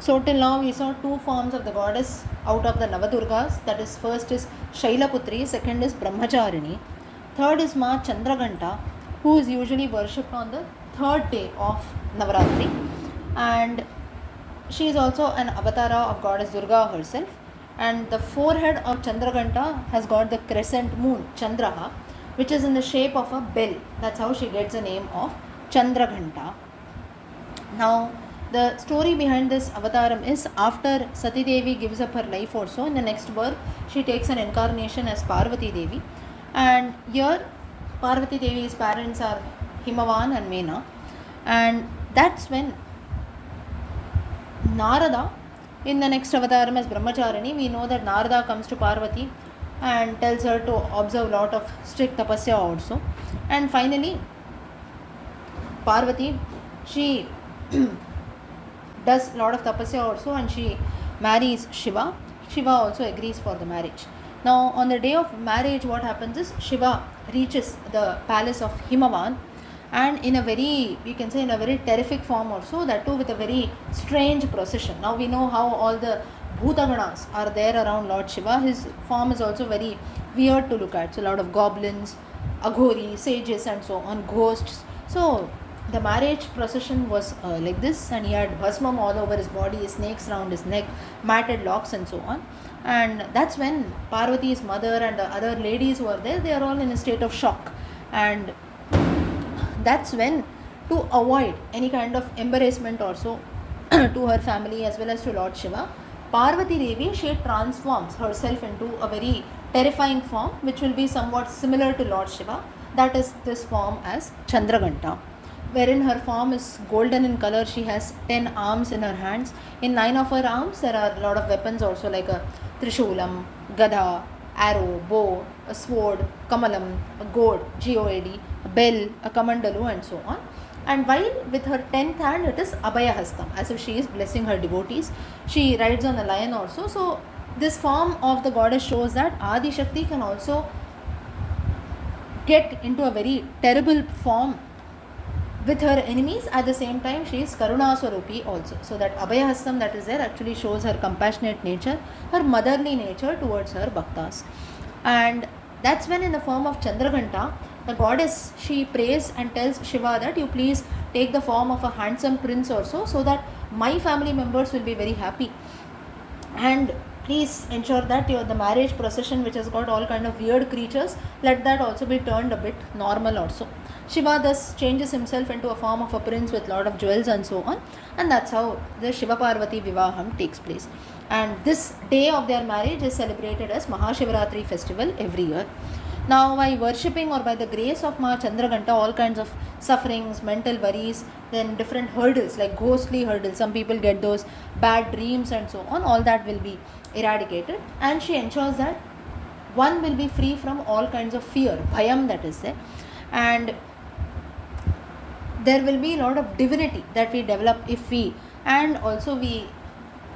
So till now we saw two forms of the goddess out of the Navadurgas. That is, first is Shailaputri, second is Brahmacharini, third is Ma Chandraghanta, who is usually worshipped on the third day of Navaratri, and she is also an avatara of goddess Durga herself. And the forehead of Chandraghanta has got the crescent moon Chandraha, which is in the shape of a bell. That's how she gets the name of Chandraghanta. Now, the story behind this avataram is, after Sati Devi gives up her life also, in the next birth she takes an incarnation as Parvati Devi, and here Parvati Devi's parents are Himavan and Mena, and that's when Narada, in the next avataram as Brahmacharini, we know that Narada comes to Parvati and tells her to observe a lot of strict tapasya also, and finally Parvati, she does a lot of tapasya also, and she marries Shiva. Shiva also agrees for the marriage. Now, on the day of marriage, what happens is, Shiva reaches the palace of Himavan, and in a very, we can say, in a very terrific form also, that too with a very strange procession. Now we know how all the Bhutaganas are there around Lord Shiva. His form is also very weird to look at. So a lot of goblins, aghori, sages and so on, ghosts. So the marriage procession was like this, and he had bhasmam all over his body, snakes around his neck, matted locks and so on. And that's when Parvati's mother and the other ladies who are there, they are all in a state of shock. And that's when, to avoid any kind of embarrassment also to her family as well as to Lord Shiva, Parvati Devi, she transforms herself into a very terrifying form, which will be somewhat similar to Lord Shiva. That is this form as Chandraghanta, wherein her form is golden in color. She has 10 arms in her hands. In 9 of her arms, there are a lot of weapons also, like a Trishulam, Gada, arrow, bow, a sword, kamalam, a goad, G-O-A-D, a bell, a kamandalu and so on. And while with her 10th hand, it is Abhaya Hastam, as if she is blessing her devotees. She rides on a lion also. So this form of the goddess shows that Adi Shakti can also get into a very terrible form with her enemies. At the same time, she is Karuna Swarupi also. So that Abhaya Hastam that is there actually shows her compassionate nature, her motherly nature towards her bhaktas. And that's when, in the form of Chandraghanta, the goddess, she prays and tells Shiva that you please take the form of a handsome prince also, so that my family members will be very happy. And please ensure that the marriage procession, which has got all kind of weird creatures, let that also be turned a bit normal also. Shiva thus changes himself into a form of a prince with lot of jewels and so on, and that's how the Shiva Parvati Vivaham takes place. And this day of their marriage is celebrated as Mahashivaratri festival every year. Now, by worshipping or by the grace of Ma Chandraghanta, all kinds of sufferings, mental worries, then different hurdles like ghostly hurdles, some people get those bad dreams and so on, all that will be eradicated, and she ensures that one will be free from all kinds of fear, bhayam that is there, and there will be a lot of divinity that we develop if we, and also we,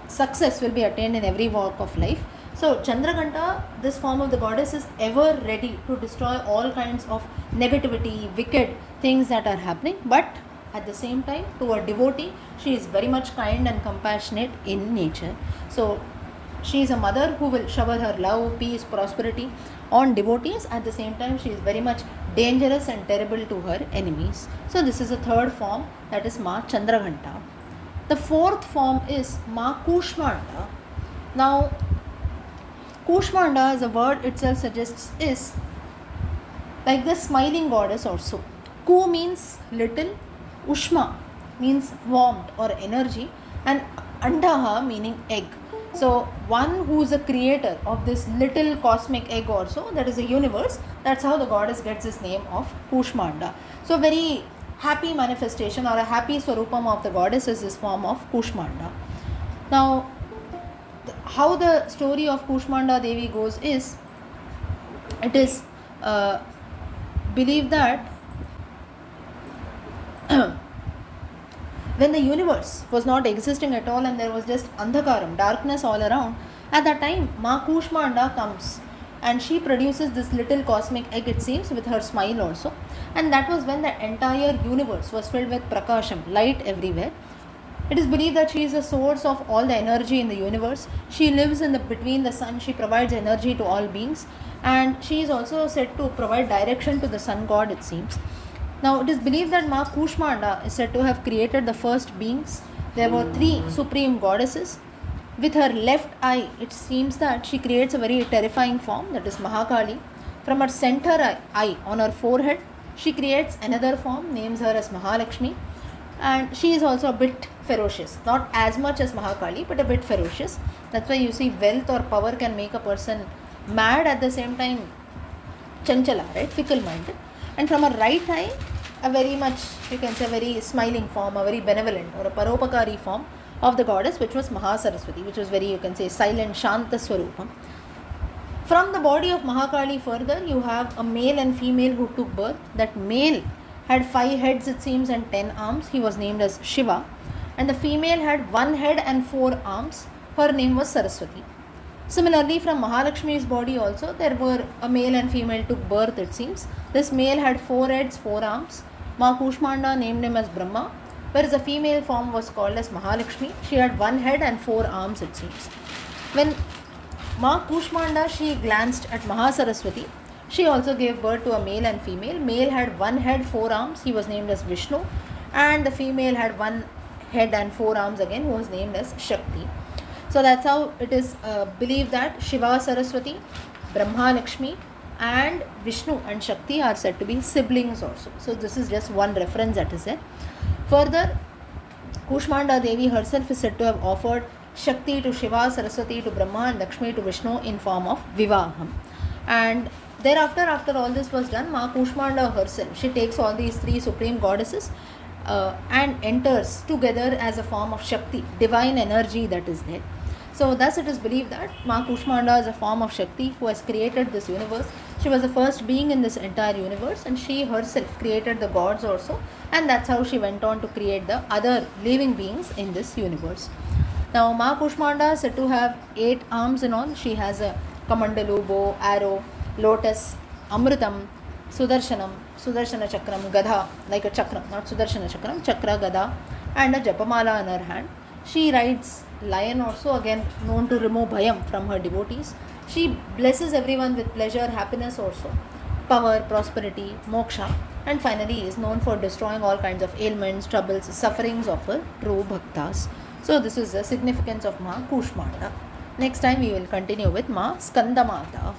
success will be attained in every walk of life. So Chandraghanta, this form of the goddess, is ever ready to destroy all kinds of negativity, wicked things that are happening, but at the same time, to a devotee, she is very much kind and compassionate in nature. So she is a mother who will shower her love, peace, prosperity on devotees. At the same time, she is very much dangerous and terrible to her enemies. So this is the third form, that is Ma Chandraghanta. The fourth form is Ma Kushmanda. Now, Kushmanda, as the word itself suggests, is like the smiling goddess also. Ku means little, Ushma means warmth or energy, and Andaha meaning egg. So one who is a creator of this little cosmic egg also, that is a universe, that's how the goddess gets this name of Kushmanda. So very happy manifestation or a happy swarupam of the goddess is this form of Kushmanda. Now, how the story of Kushmanda Devi goes is, it is believed that when the universe was not existing at all and there was just andhakaram, darkness all around, at that time Ma Kushmanda comes and she produces this little cosmic egg, it seems, with her smile also, and that was when the entire universe was filled with prakasham, light everywhere. It is believed that she is the source of all the energy in the universe. She lives in the between the sun. She provides energy to all beings, and she is also said to provide direction to the sun god, it seems. Now, it is believed that Ma Kushmanda is said to have created the first beings. There were three supreme goddesses. With her left eye, it seems that she creates a very terrifying form, that is Mahakali. From her center eye on her forehead, she creates another form, names her as Mahalakshmi, and she is also a bit ferocious. Not as much as Mahakali, but a bit ferocious. That's why you see wealth or power can make a person mad, at the same time chanchala, right? Fickle minded. And from her right eye, a very much, you can say, very smiling form, a very benevolent or a paropakari form of the goddess, which was Mahasaraswati, which was very, you can say, silent, Shanta Swarupam. From the body of Mahakali further, you have a male and female who took birth. That male had 5 heads, it seems, and 10 arms. He was named as Shiva. And the female had 1 head and 4 arms. Her name was Saraswati. Similarly, from Mahalakshmi's body also, there were a male and female took birth, it seems. This male had 4 heads, 4 arms. Ma Kushmanda named him as Brahma, whereas the female form was called as Mahalakshmi. She had 1 head and 4 arms, it seems. When Ma Kushmanda, she glanced at Mahasaraswati, she also gave birth to a male and female. Male had 1 head, 4 arms. He was named as Vishnu. And the female had 1 head and 4 arms again, who was named as Shakti. So that's how it is believed that Shiva, Saraswati, Brahma, Lakshmi, and Vishnu and Shakti are said to be siblings also. So this is just one reference that is there. Further, Kushmanda Devi herself is said to have offered Shakti to Shiva, Saraswati to Brahma, and Lakshmi to Vishnu in form of Vivaham. And thereafter, after all this was done, Ma Kushmanda herself, she takes all these 3 supreme goddesses and enters together as a form of Shakti, divine energy that is there. So thus it is believed that Ma Kushmanda is a form of Shakti who has created this universe. She was the first being in this entire universe, and she herself created the gods also, and that's how she went on to create the other living beings in this universe. Now Ma Kushmanda is said to have 8 arms in all. She has a Kamandalu, bow, arrow, lotus, Amritam, Sudarshana Chakram, Gada, like a chakram, not Sudarshana Chakram, Chakra, Gada, and a Japamala in her hand. She rides lion also, again known to remove bhayam from her devotees. She blesses everyone with pleasure, happiness also, power, prosperity, moksha, and finally is known for destroying all kinds of ailments, troubles, sufferings of her true bhaktas. So this is the significance of Ma Kushmanda. Next time we will continue with Ma Skandamata.